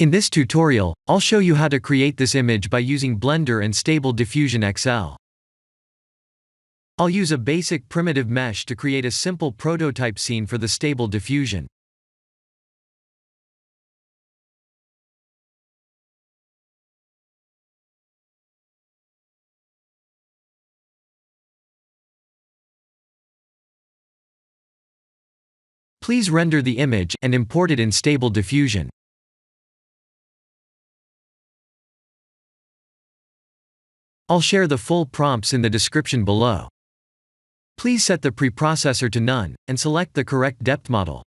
In this tutorial, I'll show you how to create this image by using Blender and Stable Diffusion XL. I'll use a basic primitive mesh to create a simple prototype scene for the Stable Diffusion. Please render the image and import it in Stable Diffusion. I'll share the full prompts in the description below. Please set the preprocessor to none, and select the correct depth model.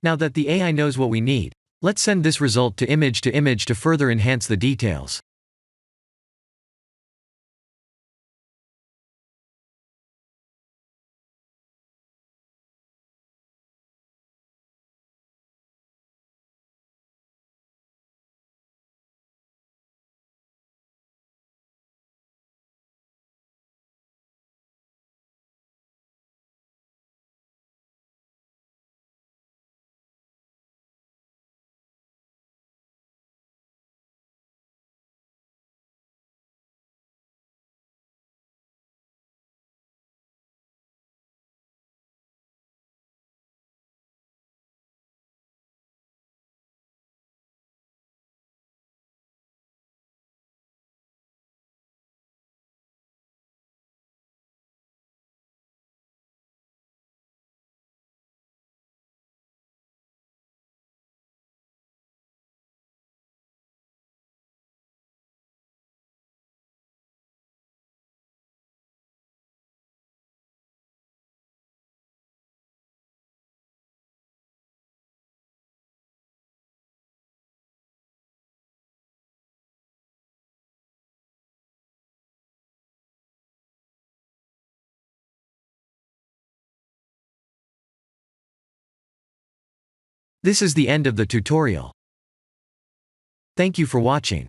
Now that the AI knows what we need, let's send this result to image to further enhance the details. This is the end of the tutorial. Thank you for watching.